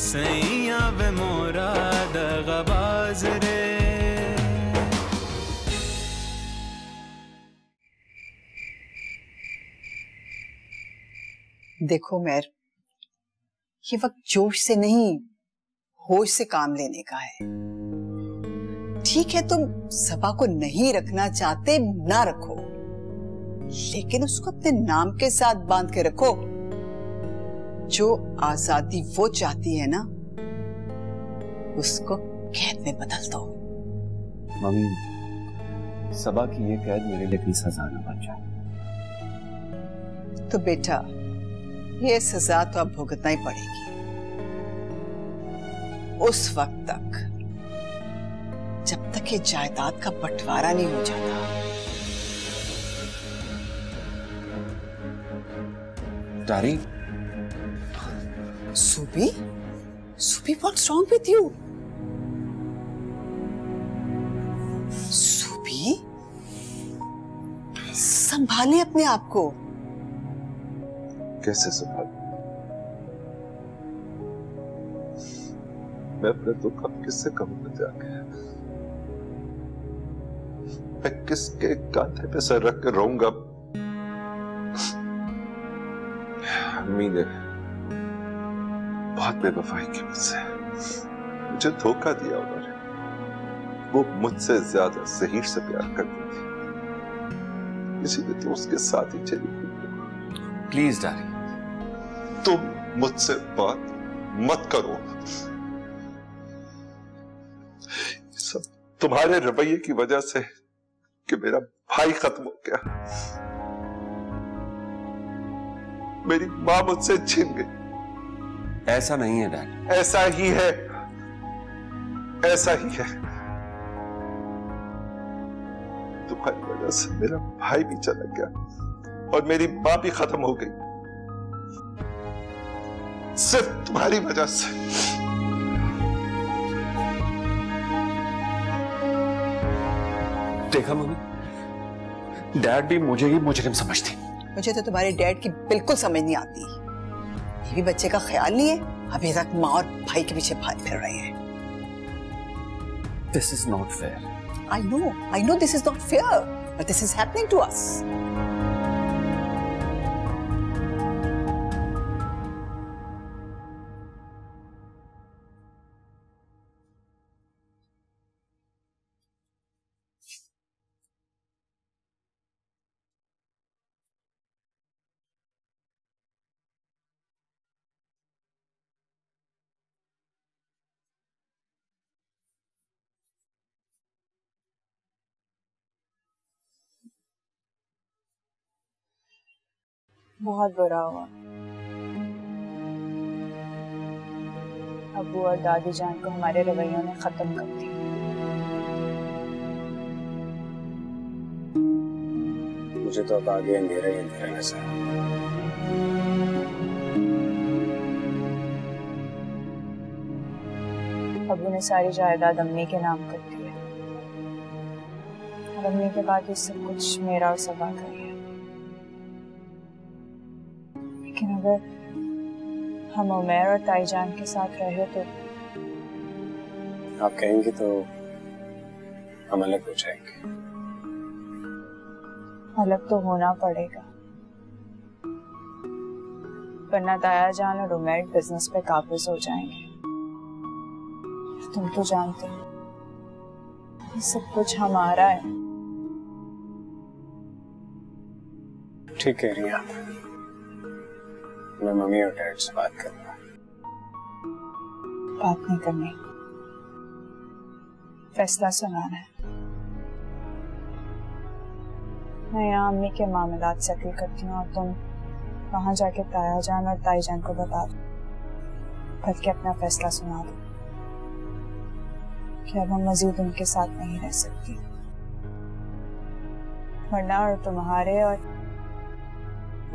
सैया वे मोरा दगाबाज रे। देखो मेहर, ये वक्त जोश से नहीं होश से काम लेने का है। ठीक है, तुम सबा को नहीं रखना चाहते ना रखो, लेकिन उसको अपने नाम के साथ बांध के रखो। जो आजादी वो चाहती है ना, उसको कैद में बदल दो। मम्मी, सबा की ये कैद मेरे लिए कोई सजा न बन जाए। तो बेटा, ये सजा तो अब भुगतना ही पड़ेगी। उस वक्त तक जब तक ये जायदाद का बंटवारा नहीं हो जाता। डैडी, सुबी, सुबी, what's wrong with you? सुबी, संभालिए अपने आप को। कैसे संभाल? मैं अपने दुख अब किससे कहूंगा जाके? मैं किसके कांधे पे सर रख कर रहूंगा? अम्मी ने बहुत बेवफाई की मुझसे, मुझे धोखा दिया उन्होंने। वो मुझसे ज्यादा ज़हीर से प्यार करती थी, इसीलिए तो उसके साथ ही चली गई। प्लीज डैडी, तुम मुझसे बात मत करो। सब तुम्हारे रवैये की वजह से कि मेरा भाई खत्म हो गया, मेरी मां मुझसे छिन गई। ऐसा नहीं है डैड। ऐसा ही है, ऐसा ही है। तुम्हारी वजह से मेरा भाई भी चला गया और मेरी मां भी खत्म हो गई, सिर्फ तुम्हारी वजह से। देखा मम्मी, डैड भी मुझे ही मुजरिम समझती। मुझे तो तुम्हारे डैड की बिल्कुल समझ नहीं आती। ये भी बच्चे का ख्याल नहीं है, अभी तक माँ और भाई के पीछे भाग फिर रहे हैं। This is not fair. I know this is not fair, but this is happening to us. बहुत बुरा हुआ। अब्बू और दादी जान को हमारे रवैयों ने खत्म कर दिया। मुझे तो अब आगे अंधेरा ही अंधेरा नजर आ रहा है। अब्बू ने सारी जायदाद अम्मी के नाम कर दी है और अम्मी के बाद ये सब कुछ मेरा और सबा का ही है। लेकिन अगर हम उमैर और ताईजान के साथ रहे तो आप कहेंगे तो हम अलग हो जाएंगे। अलग तो होना पड़ेगा, वरना तायाजान और उमैर बिजनेस पे काबिज हो जाएंगे। तुम तो जानते हो ये सब कुछ हमारा है। ठीक कह रही हैं आप। मैं मम्मी और डैड से बात करूंगा। बात नहीं करनी, फैसला सुनाना है। मैं यहाँ अम्मी के मामलात सेटल करती हूँ और तुम वहां जाके तायाजान और ताईजान को बता दो, बल्कि अपना फैसला सुना दो कि अब हम मजीद उनके साथ नहीं रह सकती, वरना और तुम्हारे और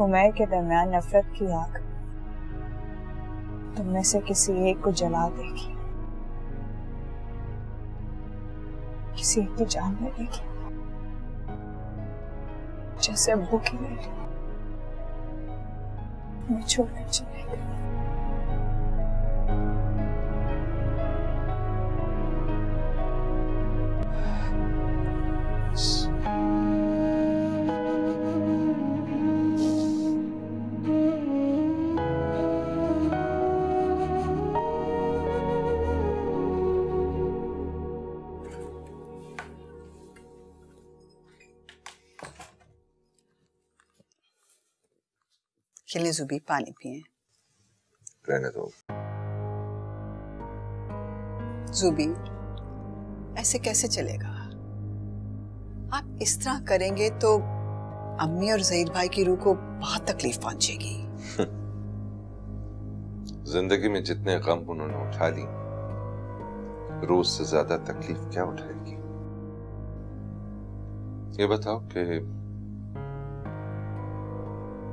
उमैर के दरमियान नफरत की आग तुम में से किसी एक को जला देगी, किसी एक की जान ले लेगी, जैसे अब्बू की ले ली। मैं छोड़कर चले गए। खिले जुबी पानी पिए। रहने दो। जुबी, ऐसे कैसे चलेगा? आप इस तरह करेंगे तो अम्मी और ज़हीर भाई की रूह को बहुत तकलीफ पहुंचेगी। जिंदगी में जितने गम उन्होंने उठा ली, रोज से ज्यादा तकलीफ क्या उठाएगी? ये बताओ कि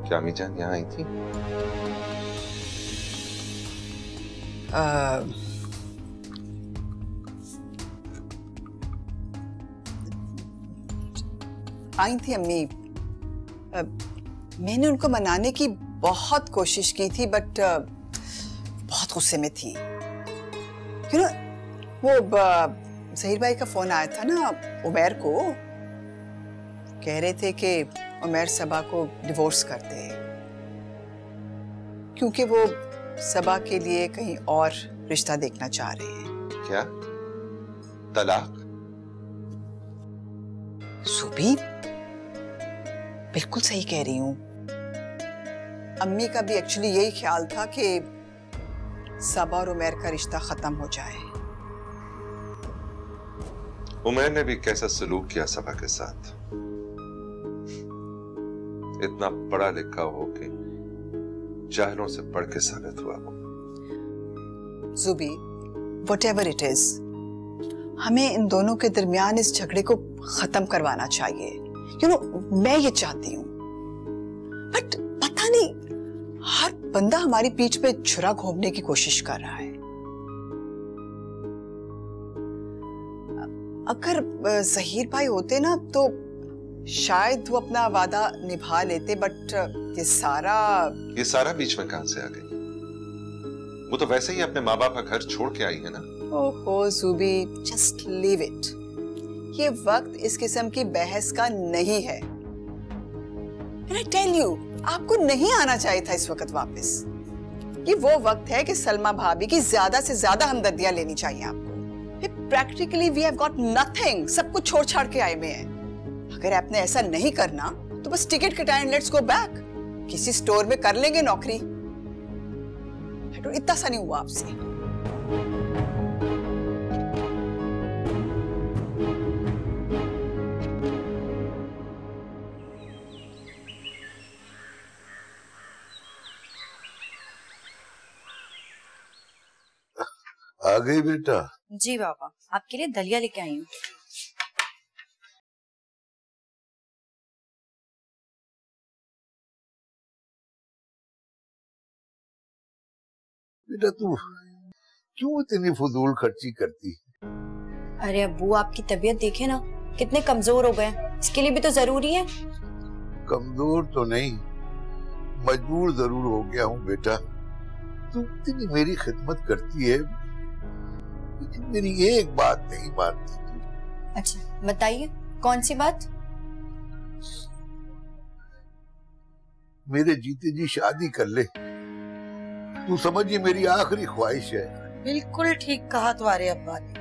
क्या अम्मी जान यहाँ आई थी? आई थी अम्मी। मैंने उनको मनाने की बहुत कोशिश की थी, बट बहुत गुस्से में थी। यू नो, वो ज़हीर भाई का फोन आया था ना उमैर को, कह रहे थे कि उमैर सबा को डिवोर्स कर दे क्योंकि वो सबा के लिए कहीं और रिश्ता देखना चाह रहे हैं। क्या? तलाक? सुबी, बिल्कुल सही कह रही हूं। अम्मी का भी एक्चुअली यही ख्याल था कि सबा और उमैर का रिश्ता खत्म हो जाए। उमैर ने भी कैसा सलूक किया सबा के साथ। इतना पढ़ा लिखा हो के जाहिलों से पढ़ के साबित हुआ वो। जुबी, व्हाटएवर इट इज, हमें इन दोनों के दरमियान इस झगड़े को खत्म करवाना चाहिए। यू नो, मैं ये चाहती हूँ, बट पता नहीं हर बंदा हमारी पीठ पे छुरा घोंपने की कोशिश कर रहा है। अगर ज़हीर भाई होते ना तो शायद वो अपना वादा निभा लेते, बट ये सारा बीच में कहां से आ गई? वो तो वैसे ही अपने माँ बाप का घर छोड़ के आई है ना। ओहो जुबी, जस्ट लीव इट। ये वक्त इस किस्म की बहस का नहीं है। And I tell you, आपको नहीं आना चाहिए था इस वक्त वापस। ये वो वक्त है कि सलमा भाभी की ज्यादा से ज्यादा हमदर्दियां लेनी चाहिए आपको। Practically we have got nothing, सब कुछ छोड़ छाड़ के आए हुए हैं। अगर आपने ऐसा नहीं करना तो बस टिकट कटाएं, लेट्स गो बैक। किसी स्टोर में कर लेंगे नौकरी। इतना सा नहीं हुआ आपसे। आ गई बेटा? जी बाबा, आपके लिए दलिया लेके आई हूँ। बेटा तू क्यों इतनी फजूल खर्ची करती? अरे अब्बू, आपकी तबीयत देखे ना, कितने कमजोर हो गए। इसके लिए भी तो जरूरी है। कमजोर तो नहीं, मजबूर जरूर हो गया हूँ बेटा। तू इतनी मेरी खिदमत करती है, लेकिन मेरी एक बात नहीं मानती तू। अच्छा बताइए, कौन सी बात? मेरे जीते जी शादी कर ले। तू समझ, ये मेरी आखिरी ख्वाहिश है। बिल्कुल ठीक कहा तुम्हारे अब्बा ने।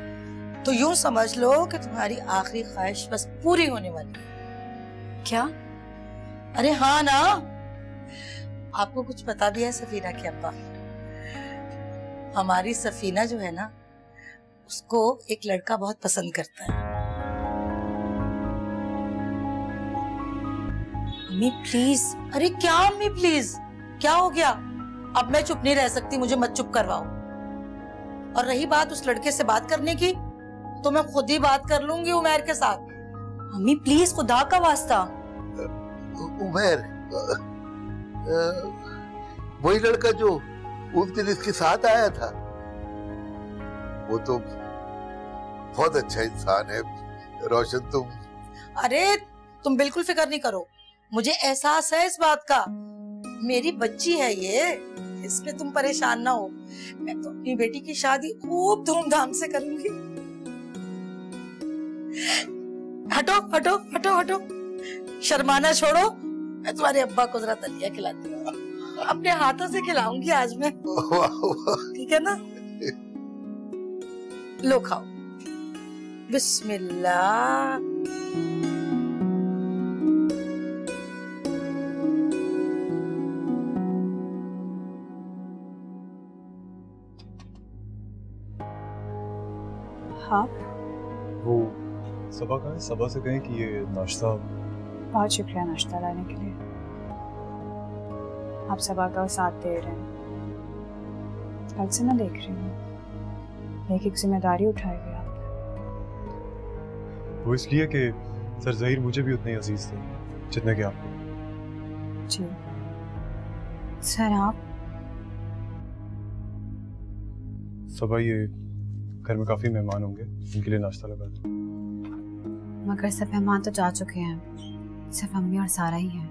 तो यूं समझ लो कि तुम्हारी आखिरी ख्वाहिश बस पूरी होने वाली है। क्या? अरे हाँ ना, आपको कुछ पता भी है सफीना के अब्बा? हमारी सफीना जो है ना, उसको एक लड़का बहुत पसंद करता है। अम्मी प्लीज। अरे क्या अम्मी प्लीज, क्या हो गया? अब मैं चुप नहीं रह सकती, मुझे मत चुप करवाओ। और रही बात उस लड़के से बात करने की, तो मैं खुद ही बात कर लूंगी उमैर के साथ। अम्मी प्लीज, खुदा का वास्ता। उमैर, वही लड़का जो उस दिन इसके साथ आया था, वो तो बहुत अच्छा इंसान है रोशन। तुम अरे तुम बिल्कुल फिक्र नहीं करो, मुझे एहसास है इस बात का। मेरी बच्ची है ये, इसमें तुम परेशान ना हो। मैं तो अपनी बेटी की शादी खूब धूमधाम से करूंगी। हटो हटो हटो हटो, शर्माना छोड़ो। मैं तुम्हारे अब्बा को जरा दलिया खिलाती हूँ, अपने हाथों से खिलाऊंगी आज मैं। ठीक है ना? लो खाओ, बिस्मिल्लाह। हाँ वो सबा कहाँ है? सबा से कहें कि ये नाश्ता। बहुत शुक्रिया नाश्ता लाने के लिए। आप सबा का साथ दे रहे हैं। कल से मैं देख रही हूँ एक जिम्मेदारी उठाएगी आप। वो इसलिए कि सर ज़हीर मुझे भी उतने अजीज थे जितने कि आपको। जी सर आप सबा ये घर में काफी मेहमान होंगे, उनके लिए नाश्ता लगा दो। मगर सब मेहमान तो जा चुके हैं, सिर्फ अम्मी और सारा ही हैं।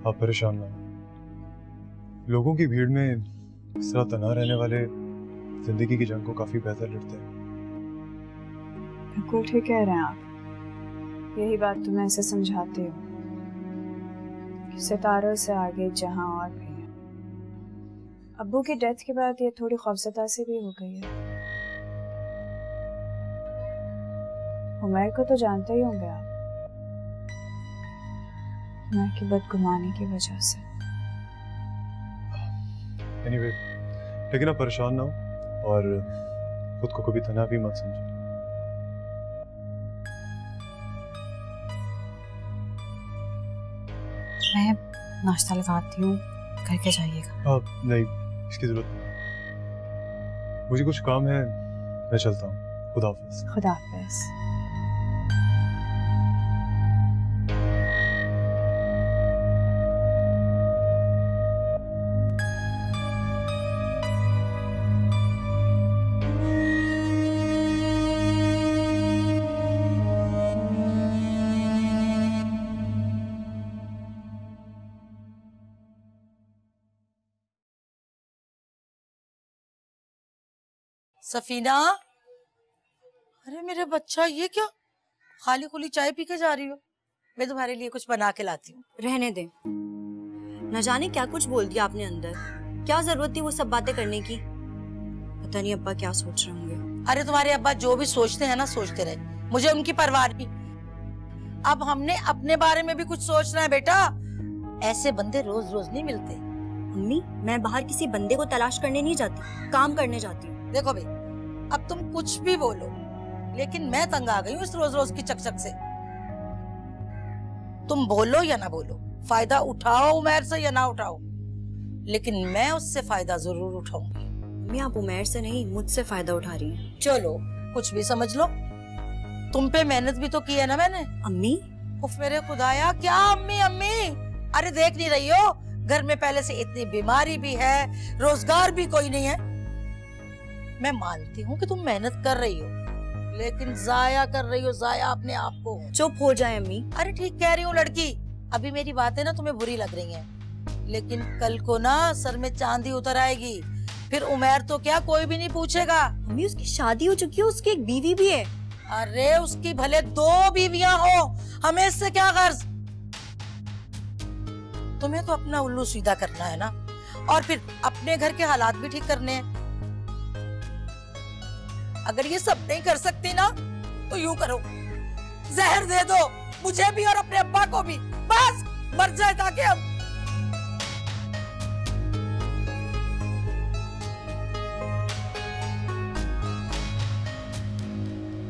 आप परेशान ना हो। लोगों की भीड़ में इस तरह तन्हा रहने वाले जिंदगी की जंग को काफी बेहतर लड़ते हैं। बिल्कुल ठीक कह रहे हैं आप। यही बात तो मैं इसे समझाती हूँ कि सितारों से आगे जहां और भी है। अब्बू की डेथ के बाद ये थोड़ी खौफजदा से भी हो गई है। उमर को तो जानते ही होंगे आप, उमर की बदगुमानी की वजह से। Anyway, लेकिन आप परेशान ना हो और खुद को कभी तन्हा भी मत समझो। मैं नाश्ता लगाती हूँ, करके जाइएगा। आप नहीं, इसकी जरूरत नहीं। मुझे कुछ काम है, मैं चलता हूँ। खुदा हाफिज। खुदा हाफिज। सफीना, अरे मेरे बच्चा, ये क्या खाली खुली चाय पी के जा रही हो? मैं तुम्हारे लिए कुछ बना के लाती हूँ। रहने दे, न जाने क्या कुछ बोल दिया आपने अंदर। क्या जरूरत थी वो सब बातें करने की? पता नहीं अब्बा क्या सोच रहे होंगे। अरे तुम्हारे अब्बा जो भी सोचते हैं ना, सोचते रहे, मुझे उनकी परवाह नहीं। अब हमने अपने बारे में भी कुछ सोचना है बेटा। ऐसे बंदे रोज रोज नहीं मिलते। अम्मी, मैं बाहर किसी बंदे को तलाश करने नहीं जाती, काम करने जाती हूँ। देखो भाई, अब तुम कुछ भी बोलो, लेकिन मैं तंग आ गई हूँ इस रोज रोज की चकचक से। तुम बोलो या ना बोलो, फायदा उठाओ उमैर से या ना उठाओ, लेकिन मैं उससे फायदा जरूर उठाऊंगी। अम्मी, आप उमैर से नहीं, मुझसे फायदा उठा रही हैं। चलो कुछ भी समझ लो, तुम पे मेहनत भी तो की है ना मैंने। अम्मी, उफ मेरे खुदाया, क्या अम्मी अम्मी? अरे देख नहीं रही हो, घर में पहले से इतनी बीमारी भी है, रोजगार भी कोई नहीं है। मैं मानती हूँ कि तुम मेहनत कर रही हो, लेकिन जाया कर रही हो, जाया अपने आप को। चुप हो जाए अम्मी। अरे ठीक कह रही हूँ लड़की, अभी मेरी बातें ना तुम्हें बुरी लग रही हैं, लेकिन कल को ना सर में चांदी उतर आएगी, फिर उमैर तो क्या कोई भी नहीं पूछेगा। अम्मी, उसकी शादी हो चुकी है, उसकी एक बीवी भी है। अरे उसकी भले 2 बीवियां हो, हमें इससे क्या गर्ज? तुम्हें तो अपना उल्लू सीधा करना है ना, और फिर अपने घर के हालात भी ठीक करने हैं। अगर ये सब नहीं कर सकती ना, तो यूं करो, जहर दे दो मुझे भी और अपने अब्बा को भी, बस मर जाए ताकि हम।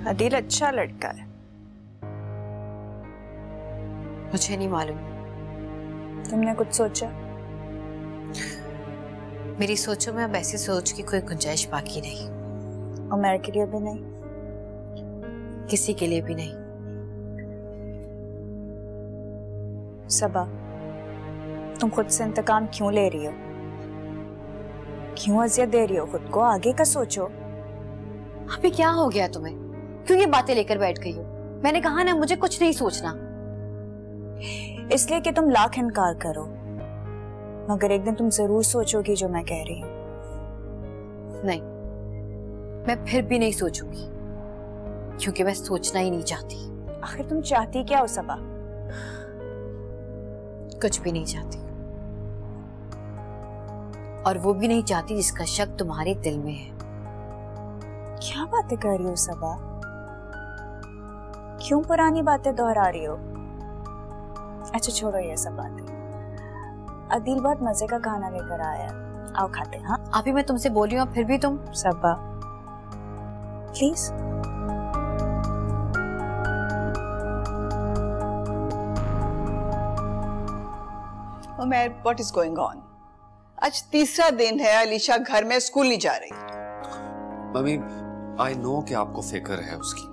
आदिल अच्छा लड़का है। मुझे नहीं मालूम। तुमने कुछ सोचा? मेरी सोचों में अब ऐसी सोच की कोई गुंजाइश बाकी नहीं। उमर के लिए भी नहीं, किसी के लिए भी नहीं। सबा, तुम खुद से इंतकाम क्यों ले रही हो? क्यों अजियत दे रही हो खुद को? आगे का सोचो। अभी क्या हो गया तुम्हें? क्यों ये बातें लेकर बैठ गई हो? मैंने कहा ना, मुझे कुछ नहीं सोचना। इसलिए कि तुम लाख इनकार करो, मगर एक दिन तुम जरूर सोचोगी जो मैं कह रही हूँ। नहीं, मैं फिर भी नहीं सोचूंगी, क्योंकि मैं सोचना ही नहीं चाहती। आखिर तुम चाहती क्या हो सबा? कुछ भी नहीं चाहती, और वो भी नहीं चाहती जिसका शक तुम्हारे दिल में है। क्या बातें कर रही हो सबा? क्यों पुरानी बातें दोहरा रही हो? अच्छा छोड़ो ये सब बातें। अदील बहुत मजे का खाना लेकर आया है, आओ खाते हैं। हाँ अभी मैं तुमसे बोल रही हूँ, फिर भी तुम। Saba please. Umar, what is going on? आज तीसरा दिन है अलीशा घर में स्कूल नहीं जा रही। मम्मी, आई नो कि आपको फिक्र है उसकी।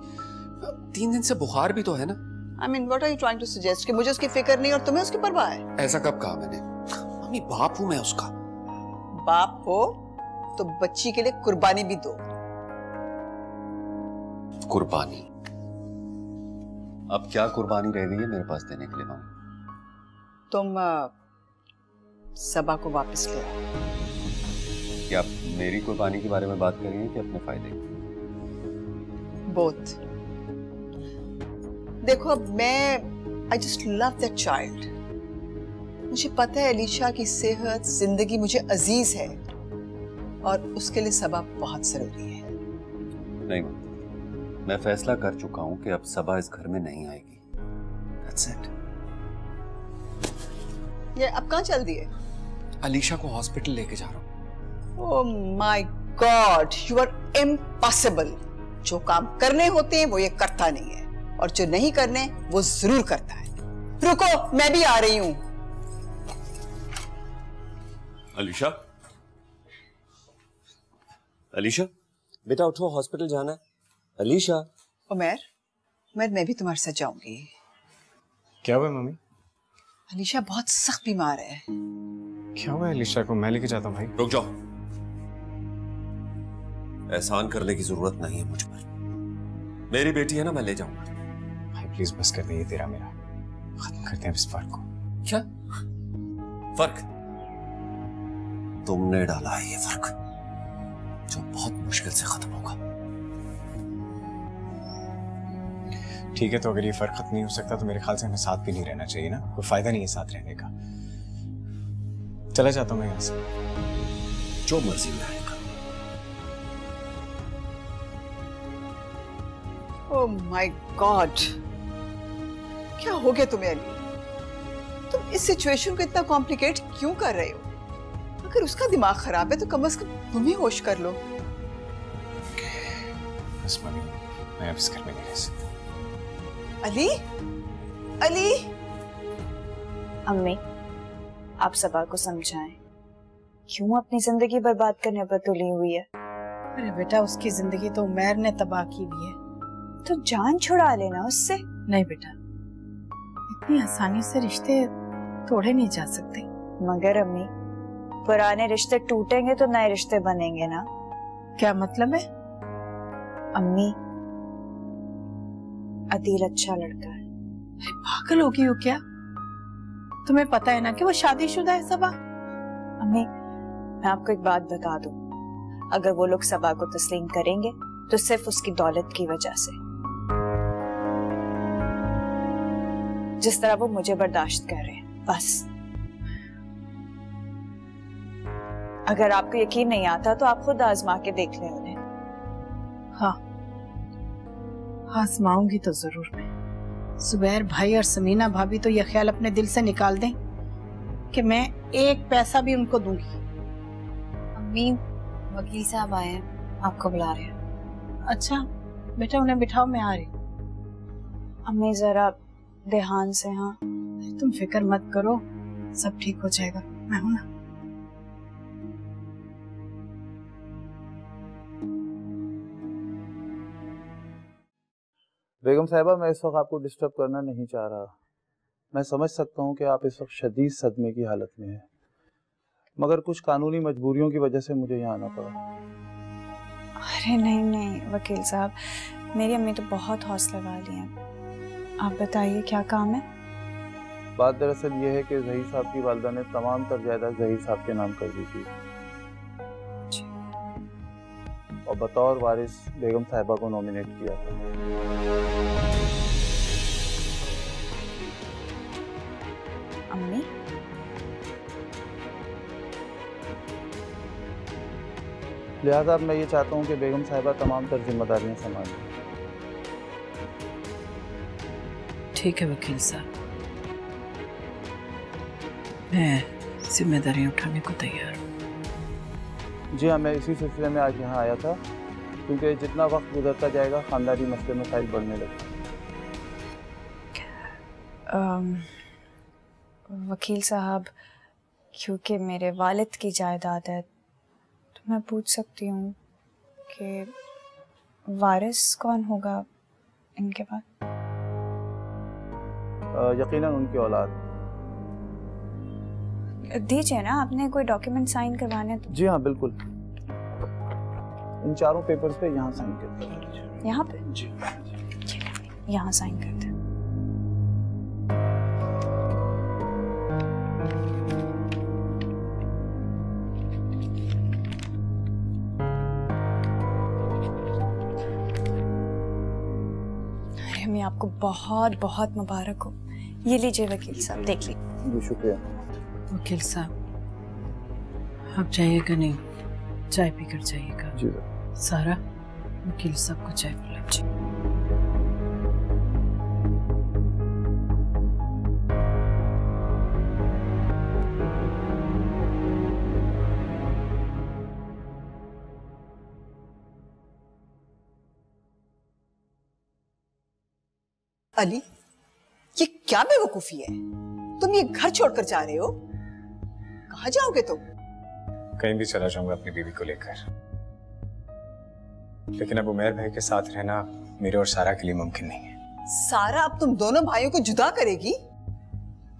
3 दिन से बुखार भी तो है ना। I mean, what are you trying to suggest? कि मुझे उसकी फिक्र नहीं और तुम्हें उसकी परवाह है? ऐसा कब कहा मैंने? मम्मी, बाप हूं मैं उसका। बाप हो तो बच्ची के लिए कुर्बानी भी दो। कुर्बानी? अब क्या कुर्बानी रह गई है मेरे पास देने के लिए मम्मी? तुम सबा को वापस ले आओ। क्या आप मेरी कुर्बानी के बारे में बात कर रही हैं कि अपने फायदे की? बोथ। देखो, अब मैं I just love that child. मुझे पता है अलीशा की सेहत, जिंदगी मुझे अजीज है और उसके लिए सबा बहुत जरूरी है। नहीं, मैं फैसला कर चुका हूं कि अब सबा इस घर में नहीं आएगी। That's it. ये अब कहाँ चल दिए? अलीशा को हॉस्पिटल लेके जा रहा हूं। Oh my god, you are impossible. जो काम करने होते हैं वो ये करता नहीं है और जो नहीं करने वो जरूर करता है। रुको, मैं भी आ रही हूं। अलीशा, अलीशा बेटा उठो, हॉस्पिटल जाना है। अलीशा। उमर, मैं भी तुम्हारे साथ जाऊंगी। क्या हुआ मम्मी? अलीशा बहुत सख्त बीमार है। क्या हुआ अलीशा को? मैं लेके जाता हूँ भाई। रुक जाओ, एहसान करने की जरूरत नहीं है मुझ पर। मेरी बेटी है ना, मैं ले जाऊंगा। भाई प्लीज बस कर दे, ये तेरा मेरा खत्म करते हैं इस फर्क को। क्या फर्क? तुमने डाला है ये फर्क, जो बहुत मुश्किल से खत्म होगा। ठीक है, तो अगर ये फर्क खत्म नहीं हो सकता तो मेरे ख्याल से हमें साथ भी नहीं रहना चाहिए ना। कोई फायदा नहीं है साथ रहने का। चला जाता हूँ मैं यहाँ से। जो मर्जी में आएगा। ओह माय गॉड, क्या हो गया तुम्हें अली? तुम इस सिचुएशन को इतना कॉम्प्लिकेट क्यों कर रहे हो? अगर उसका दिमाग खराब है तो कम से कम तुम ही होश कर लो। बस मम्मी, मैं अब इस घर में नहीं रह सकता। अली, अली। अम्मी, आप सबा को समझाएं, क्यों अपनी जिंदगी बर्बाद करने पर तुली हुई है। अरे बेटा, उसकी जिंदगी तो उमर ने तबाह की हुई है। तो जान छुड़ा लेना उससे। नहीं बेटा, इतनी आसानी से रिश्ते तोड़े नहीं जा सकते। मगर अम्मी, पुराने रिश्ते टूटेंगे तो नए रिश्ते बनेंगे ना। क्या मतलब है? अम्मी, अदील अच्छा लड़का है। पागल होगी हो क्या? तुम्हें पता है ना कि वो शादीशुदा है सबा। अम्मी, मैं आपको एक बात बता दूं, अगर वो लोग सबा को तस्लीम करेंगे तो सिर्फ उसकी दौलत की वजह से, जिस तरह वो मुझे बर्दाश्त कर रहे हैं, बस। अगर आपको यकीन नहीं आता तो आप खुद आजमा के देख लें उन्हें। हाँ, आजमाऊंगी तो जरूर मैं। जुबैर भाई और समीना भाभी तो यह ख्याल अपने दिल से निकाल दें कि मैं एक पैसा भी उनको दूंगी। अम्मी, वकील साहब आए हैं, आपको बुला रहे हैं। अच्छा बेटा, उन्हें बिठाओ, मैं आ रही हूँ। अम्मी जरा ध्यान से। हाँ, तुम फिक्र मत करो, सब ठीक हो जाएगा, मैं हूं ना। बेगम साहिबा, मैं इस वक्त आपको डिस्टर्ब करना नहीं चाह रहा। मैं समझ सकता हूं कि आप इस वक्त शदीद सदमे की हालत में हैं, मगर कुछ कानूनी मजबूरियों की वजह से मुझे यहाँ आना पड़ा। अरे नहीं नहीं वकील साहब, मेरी अम्मी तो बहुत हौसला वाली हैं। आप बताइए क्या काम है? बात दरअसल ये है कि जहीर साहब की वालिदा ने तमाम तर जायदाद जहीर साहब के नाम कर दी थी और बतौर वारिस बेगम साहिबा को नॉमिनेट किया था। अम्मी, लिहाजा अब मैं ये चाहता हूँ कि बेगम साहिबा तमाम तर जिम्मेदारियां संभालें। ठीक है वकील साहब, मैं जिम्मेदारी उठाने को तैयार हूँ। जी हाँ, मैं इसी सिलसिले में आज यहाँ आया था, क्योंकि जितना वक्त गुजरता जाएगा खानदानी मसले मसाइल बढ़ने लगे। वकील साहब, क्योंकि मेरे वालिद की जायदाद है तो मैं पूछ सकती हूँ कि वारिस कौन होगा इनके बाद? यकीनन उनकी औलाद। दीजिए ना, आपने कोई डॉक्यूमेंट साइन करवाने तो। जी हाँ बिल्कुल, इन चारों पेपर्स पे यहाँ साइन करते हैं। यहाँ पे? जी यहाँ साइन करते हैं। अरे मैं आपको बहुत बहुत मुबारक हो। ये लीजिए वकील साहब, देख लीजिए। जी शुक्रिया। वकील साहब, आप जाइएगा नहीं, चाय पीकर जाइएगा। जी सारा, वकील साहब को चाय पिला दीजिए। अली, ये क्या बेवकूफी है? तुम ये घर छोड़कर जा रहे हो? कहाँ जाओगे तुम? कहीं भी चला जाऊंगा अपनी बीवी को लेकर, लेकिन अब उमैर भाई के साथ रहना मेरे और सारा के लिए मुमकिन नहीं है। सारा अब तुम दोनों भाइयों को जुदा करेगी?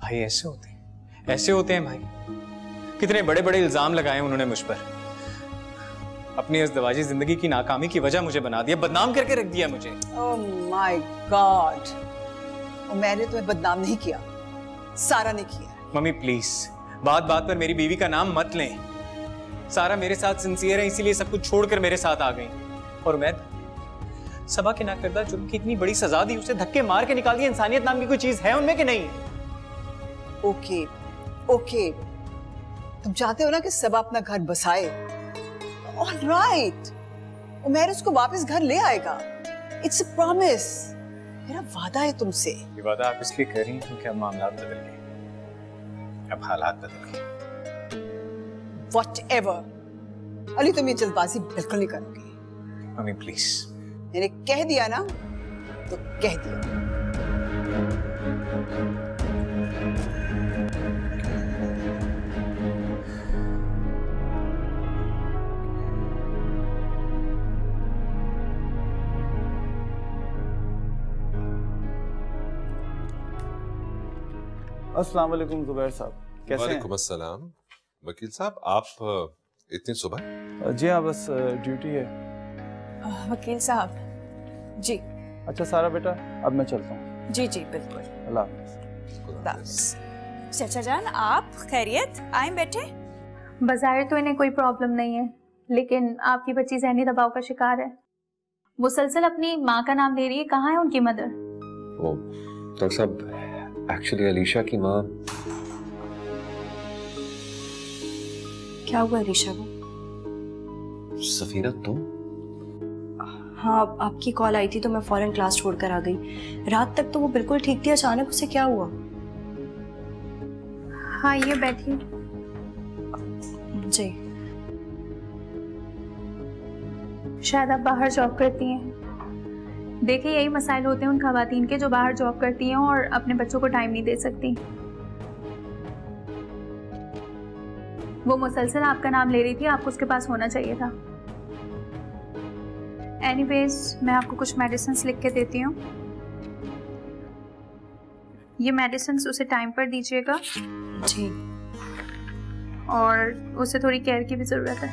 भाई ऐसे होते हैं, ऐसे होते हैं भाई। कितने बड़े बड़े इल्जाम लगाए उन्होंने मुझ पर। अपनी इज़्दिवाजी जिंदगी की नाकामी की वजह मुझे बना दिया, बदनाम करके रख दिया मुझे। ओह माय गॉड, मैंने तुम्हें बदनाम नहीं किया, सारा ने किया। मम्मी प्लीज, बात बात पर मेरी बीवी का नाम मत लें। सारा मेरे साथ सिंसियर है, इसीलिए सब कुछ छोड़कर मेरे साथ आ गई। और उमैर, सबा के नाकर्दा जुर्म की इतनी बड़ी सजा दी, उसे धक्के मार के निकाल दिया। इंसानियत नाम की कोई चीज है उनमें कि नहीं? ओके ओके, तुम चाहते हो ना कि सबा अपना घर बसाए। ऑलराइट, उमैर उसको वापस घर ले आएगा। इट्स अ प्रॉमिस, मेरा वादा है तुमसे। ये वादा आप इसलिए कह रही हैं क्योंकि अब मामला बदल गए, अब हालात बदल गए। Whatever, अली तुम ये जल्दबाजी बिल्कुल नहीं करोगे। Mummy please. मैंने कह दिया ना तो कह दिया। अस्सलाम वालेकुम जुबैर साहब, कैसे हैं? वालेकुम अस्सलाम। वकील साहब, आप इतनी सुबह? जी हाँ, बस ड्यूटी है। वकील साहब जी। अच्छा सारा बेटा, अब मैं चलता हूँ। जी जी बिल्कुल। अल्लाह हाफ़िज़। चाचा जान, आप खैरियत? आए बैठे। बज़ाहिर तो इन्हें कोई प्रॉब्लम नहीं है, लेकिन आपकी बच्ची ज़हनी दबाव का शिकार है। मुसलसल अपनी माँ का नाम ले रही है। कहाँ है उनकी मदर? वो डॉक्टर साहब, एक्चुअली अलीशा की माँ। क्या हुआ अलीशा को? सफीना तुम? हाँ, आपकी कॉल आई थी तो मैं फौरन क्लास छोड़कर आ गई। रात तक तो वो बिल्कुल ठीक थी, अचानक उसे क्या हुआ? हाँ ये बैठिए। जी। शायद आप बाहर जॉब करती हैं। देखिए, यही मसाइल होते हैं उन खवातीन के जो बाहर जॉब करती हैं और अपने बच्चों को टाइम नहीं दे सकती। वो मुसलसल आपका नाम ले रही थी, आपको उसके पास होना चाहिए था। एनीवेज, मैं आपको कुछ मेडिसिन्स लिख के देती हूँ। ये मेडिसिन्स उसे टाइम पर दीजिएगा। जी। और उसे थोड़ी केयर की भी ज़रूरत है।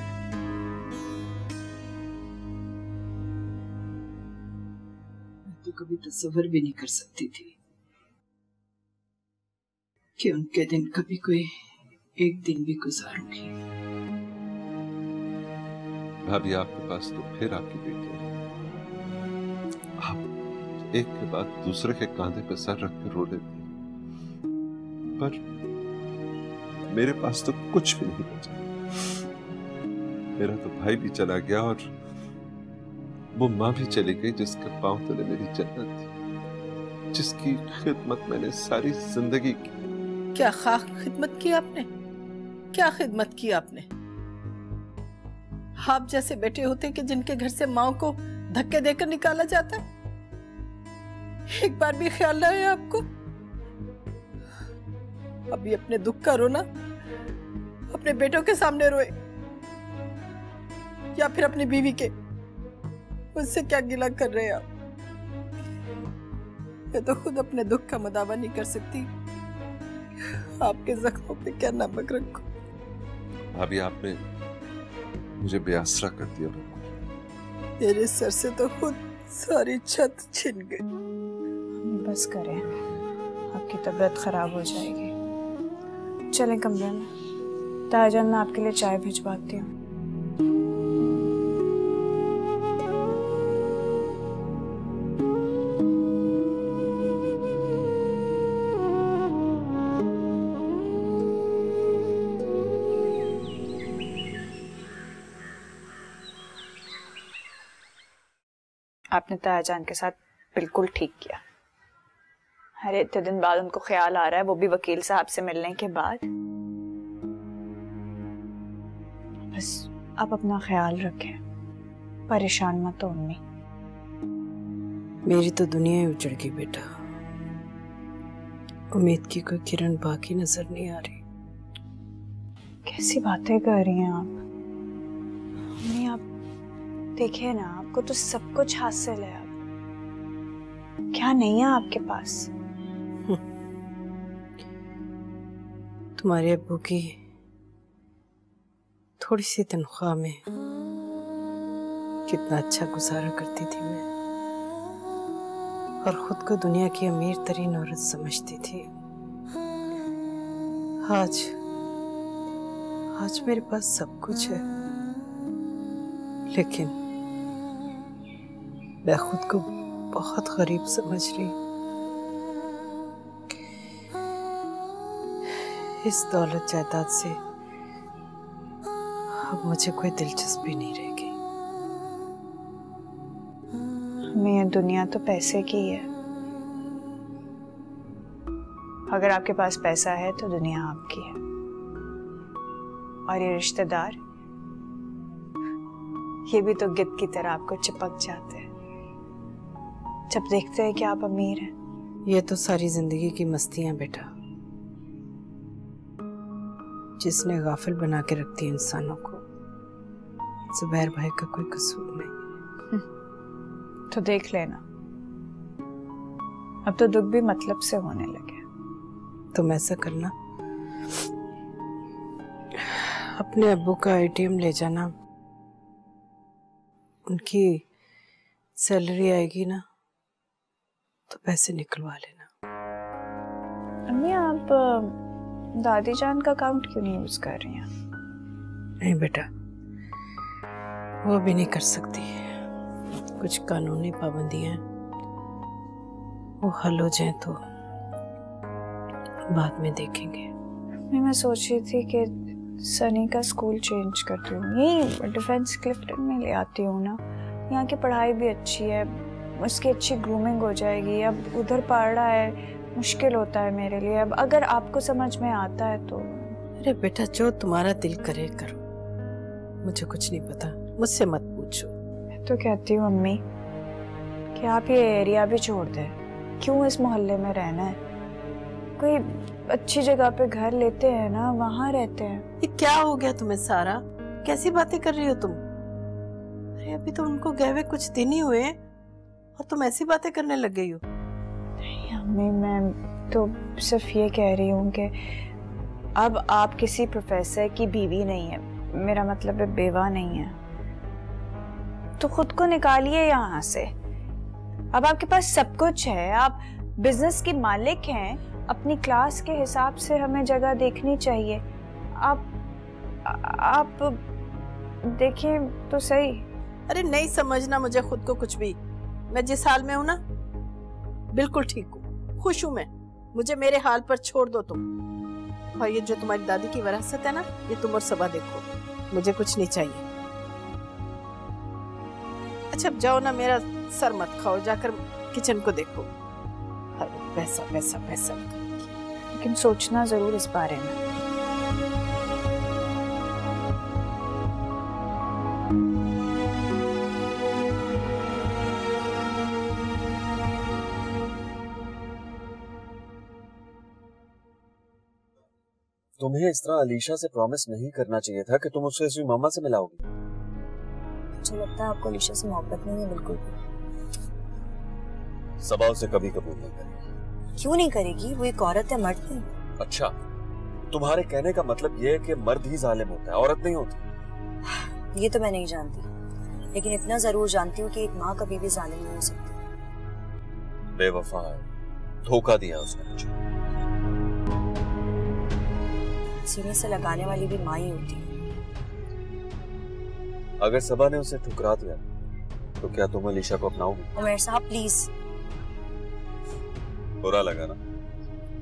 तो कभी तसव्वुर भी नहीं कर सकती थी कि उनके दिन कभी कोई एक दिन भी गुजारूंगी। भाभी, आपके पास तो फिर आपकी बेटी है। आप एक के बाद दूसरे के कांधे पे सर रख कर रो लेती हैं, पर मेरे पास तो कुछ भी नहीं बचा। मेरा तो भाई भी चला गया और वो माँ भी चली गई जिसके पांव तले मेरी जन्नत थी, जिसकी खिदमत मैंने सारी जिंदगी की। क्या खाक खिदमत की आपने? क्या खिदमत की आपने? आप जैसे बेटे होते कि जिनके घर से माँ को धक्के देकर निकाला जाता है, एक बार भी ख्याल ना है आपको? अभी अपने दुख का रोना अपने बेटों के सामने रोए या फिर अपनी बीवी के, उससे क्या गिला कर रहे हैं आप? मैं तो खुद अपने दुख का मदावा नहीं कर सकती, आपके जख्मों पे क्या नमक रखूं? भाभी आपने मुझे बेआसरा कर दिया। मेरे सर से तो खुद सारी छत छिन गई। बस करें, आपकी तबीयत खराब हो जाएगी। चलें कमरे में, ताजान मैं आपके लिए चाय भिजवाती हूँ। आपने तायाजान के साथ बिल्कुल ठीक किया। अरे इतने दिन बाद उनको ख्याल आ रहा है, वो भी वकील साहब से मिलने के बाद। बस आप अपना ख्याल रखें, परेशान मत हो अम्मी। मेरी तो दुनिया ही उजड़ गई बेटा, उम्मीद की कोई किरण बाकी नजर नहीं आ रही। कैसी बातें कर रही हैं आप अम्मी? आप देखिए ना, आपको तो सब कुछ हासिल है। अब क्या नहीं है आपके पास? तुम्हारे अब्बू की थोड़ी सी तनख्वाह में कितना अच्छा गुजारा करती थी मैं, और खुद को दुनिया की अमीर तरीन औरत समझती थी। आज मेरे पास सब कुछ है, लेकिन मैं खुद को बहुत गरीब समझ रही। इस दौलत जायदाद से अब मुझे कोई दिलचस्पी नहीं रह गई। हमें ये दुनिया तो पैसे की है। अगर आपके पास पैसा है तो दुनिया आपकी है, और ये रिश्तेदार, ये भी तो गिद्ध की तरह आपको चिपक जाते हैं जब देखते हैं कि आप अमीर हैं। ये तो सारी जिंदगी की मस्तियां बेटा, जिसने गाफिल बना के रखती है इंसानों को। जुबैर भाई का कोई कसूर नहीं। तो देख लेना, अब तो दुख भी मतलब से होने लगे। तुम ऐसा करना, अपने अब्बू का एटीएम ले जाना, उनकी सैलरी आएगी ना तो पैसे निकलवा लेना। अम्मी आप दादी जान का अकाउंट क्यों नहीं यूज कर रही हैं? नहीं बेटा, वो भी नहीं कर सकती, कुछ कानूनी पाबंदियां, वो हल हो जाए तो बाद में देखेंगे। मैं सोच रही थी कि सनी का स्कूल चेंज करती हूँ, यही डिफेंस क्लिफ्टन में ले आती हूँ ना। यहाँ की पढ़ाई भी अच्छी है, उसकी अच्छी ग्रूमिंग हो जाएगी। अब उधर पढ़ रहा है, मुश्किल होता है मेरे लिए। अब अगर आपको समझ में आता है तो। अरे बेटा, जो तुम्हारा दिल करे करो, मुझे कुछ नहीं पता, मुझसे मत पूछो। मैं तो कहती हूँ अम्मी कि आप ये एरिया भी छोड़ दें, क्यों इस मोहल्ले में रहना है? कोई अच्छी जगह पे घर लेते हैं ना, वहाँ रहते हैं। ये क्या हो गया तुम्हें सारा? कैसी बातें कर रही हो तुम? अरे अभी तो उनको गए हुए कुछ दिन ही हुए और तुम ऐसी बातें करने लग गई हो। नहीं अम्मी, मैं तो सिर्फ ये कह रही हूँ कि अब आप किसी प्रोफेसर की बीवी नहीं है, मेरा मतलब है बेवा नहीं है, तो खुद को निकालिए यहाँ से। अब आपके पास सब कुछ है, आप बिजनेस की मालिक हैं, अपनी क्लास के हिसाब से हमें जगह देखनी चाहिए। आप देखें तो सही। अरे नहीं समझना मुझे खुद को कुछ भी, मैं जिस हाल में हूं ना बिल्कुल ठीक हूँ, खुश हूँ मैं। मुझे मेरे हाल पर छोड़ दो तुम। और ये जो तुम्हारी दादी की विरासत है ना, ये तुम और सबा देखो, मुझे कुछ नहीं चाहिए। अच्छा अब जाओ ना, मेरा सर मत खाओ, जाकर किचन को देखो। पैसा पैसा पैसा, लेकिन सोचना जरूर इस बारे में। तुम्हें इस तरह अलीशा से प्रॉमिस नहीं करना चाहिए था कि तुम उससे इसी मामा से मिलाओगी। मुझे लगता है आपको अलीशा से मोहब्बत नहीं है बिल्कुल भी। सबा उसे कभी कबूल नहीं करेगी। क्यों नहीं करेगी? वो एक औरत है, मर्द नहीं। अच्छा, तुम्हारे कहने का मतलब ये है कि मर्द ही जालिम होता है, औरत नहीं होती? ये तो मैं नहीं जानती, लेकिन इतना जरूर जानती हूँ कि एक माँ कभी भी जालिम नहीं हो सकती। बेवफा है, धोखा दिया उसने मुझे। सीने से लगाने वाली भी माँ ही होती है। अगर सबा ने उसे ठुकरा दिया तो क्या तुम अलीशा को अपनाओगी? उमर साहब प्लीज। बुरा लगा ना?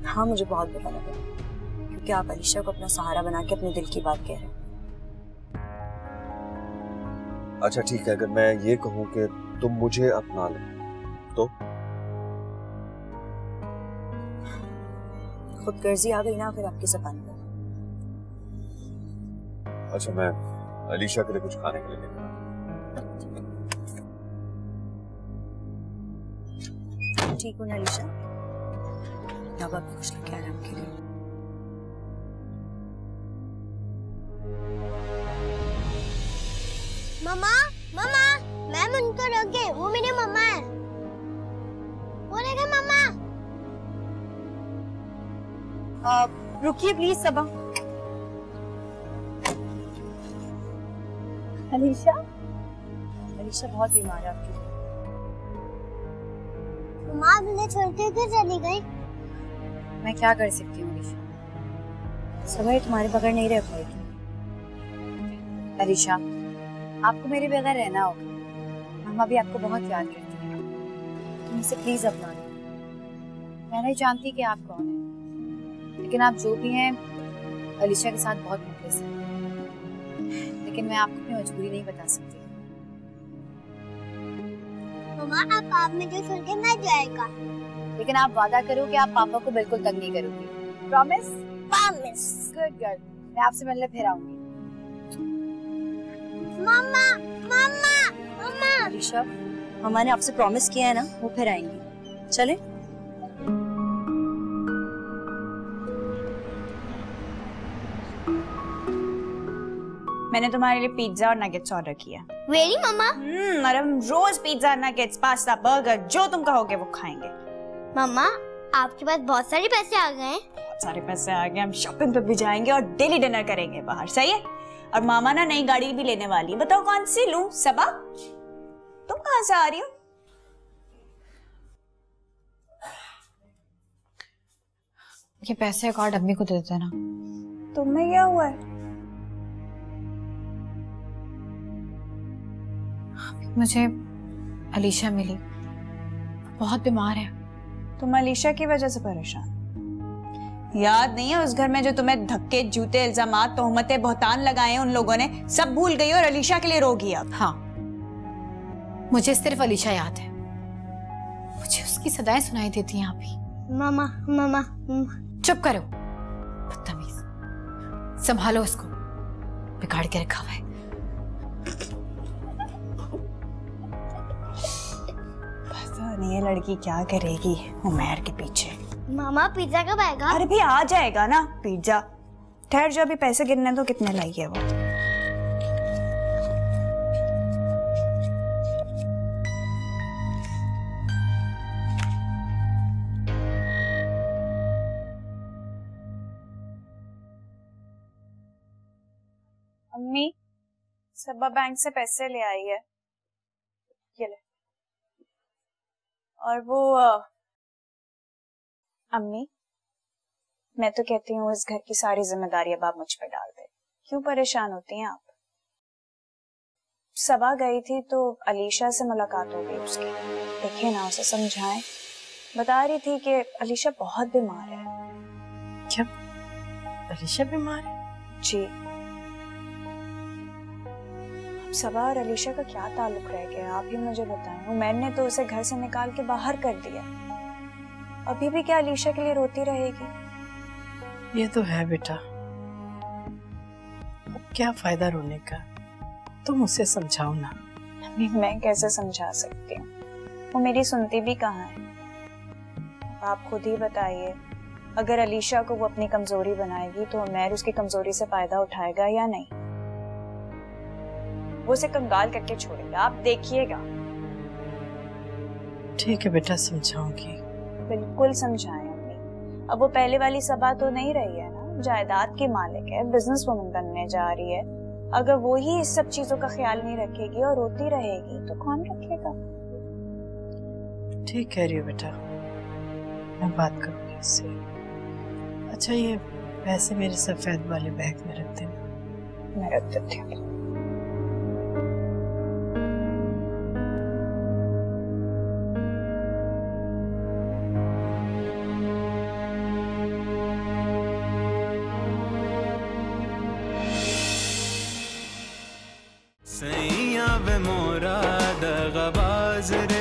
हाँ मुझे बहुत बुरा लगा, क्योंकि आप अलीशा को अपना सहारा बना के अपने दिल की बात कह रहे हैं। अच्छा ठीक है, अगर मैं ये कहूँ कि तुम मुझे अपना लो तो? खुदगर्जी आ गई ना फिर आपकी ज़बान पर। अच्छा, मैं अलीशा के लिए कुछ खाने के लिए लेकर आता। ठीक हो ना अलीशा? अब आप कुछ लेके आराम के लिए। मम्मा मम्मा, मैम उनको रोक गए, वो मेरे मम्मा है। वो देखो मम्मा। रुकिए प्लीज सबा। अलीशा बहुत बीमार है आपकी। मम्मा मुझे छोड़ते क्यों चली गई? मैं क्या कर सकती हूँ अलीशा, सबा तुम्हारे बगैर नहीं रह पाएगी। अलीशा आपको मेरे बगैर रहना होगा, मम्मा भी आपको बहुत याद करती है। तुम इसे प्लीज अपना लो। मैं नहीं जानती कि आप कौन हैं, लेकिन आप जो भी हैं अलीशा के साथ बहुत मुखलिस हैं। लेकिन मैं आपको अपनी मजबूरी नहीं बता सकती। मम्मा आप में जो छोड़ के मर जाएगा। लेकिन आप वादा करो कि आप पापा को बिल्कुल तंग नहीं करोगी। प्रॉमिस? प्रॉमिस। गुड गर्ल, मैं आपसे मिलने फिर आऊंगी। मम्मा मम्मा मम्मा। अलीशा मम्मा ने आपसे प्रॉमिस किया है ना, वो फिर आएंगी। चले? मैंने तुम्हारे लिए पिज्जा और नगेट्स ऑर्डर किया। वेरी मम्मा। और हम रोज पिज्जा, नगेट्स, पास्ता, बर्गर जो तुम कहोगे वो खाएंगे। मम्मा आपके पास बहुत सारे पैसे आ गए हैं। बहुत सारे पैसे आ गए, हम शॉपिंग पे भी जाएंगे और डेली डिनर करेंगे बाहर। सही है? और मामा ना नई गाड़ी भी लेने वाली है। बताओ कौन सी लूं? सबा तुम कहां से आ रही हो? ये पैसे का कार्ड अम्मी को दे देना। तुम्हें क्या हुआ है? मुझे अलीशा मिली, बहुत बीमार है। तुम अलीशा की वजह से परेशान? याद नहीं है उस घर में जो तुम्हें धक्के, जूते, इल्जामात, तोहमतें, बहतान लगाए हैं उन लोगों ने? सब भूल गई और अलीशा के लिए रोगी अब। हाँ मुझे सिर्फ अलीशा याद है, मुझे उसकी सदाएं सुनाई देती हैं। आप ही मामा मामा। चुप करो बदतमीज, संभालो इसको, बिगाड़ के रखा हुआ है। पता नहीं ये लड़की क्या करेगी उमैर के पीछे। मामा पिज्जा कब आएगा? अरे भी आ जाएगा ना पिज्जा, ठहर जो, अभी पैसे गिनने तो कितने लाई है वो। अम्मी सबा बैंक से पैसे ले आई है, ये ले। और वो अम्मी मैं तो कहती हूँ इस घर की सारी जिम्मेदारी अब आप मुझ पर डाल दे। क्यों परेशान होती हैं आप? सबा गई थी तो अलीशा से मुलाकात हो गई उसकी, देखिए ना उसे समझाएं। बता रही थी कि अलीशा बहुत बीमार है। क्या अलीशा बीमार है? जी। अब सबा और अलीशा का क्या ताल्लुक रह गया, आप ही मुझे बताएं। उमैर ने तो उसे घर से निकाल के बाहर कर दिया, अभी भी क्या अलीशा के लिए रोती रहेगी? ये तो है बेटा, अब क्या फायदा रोने का, तुम उसे समझाओ ना। अम्मी मैं कैसे समझा सकती हूँ, वो मेरी सुनती भी कहाँ है। आप खुद ही बताइए, अगर अलीशा को वो अपनी कमजोरी बनाएगी तो उमैर उसकी कमजोरी से फायदा उठाएगा या नहीं? वो उसे कंगाल करके छोड़ेगा, आप देखिएगा। ठीक है बेटा, समझाऊंगी। बिल्कुल समझाएं अम्मी। अब वो पहले वाली सबा तो नहीं रही है ना, जायदाद की मालिक है, बिजनेस वुमन बनने जा रही है। अगर वो ही इस सब चीजों का ख्याल नहीं रखेगी और रोती रहेगी तो कौन रखेगा? ठीक कह रही हो बेटा, मैं बात करूंगी इससे। अच्छा, ये पैसे मेरे सफेद वाले बैग में रख देना। मैं रख देती हूँ। सैया वे मोरा दगाबाज रे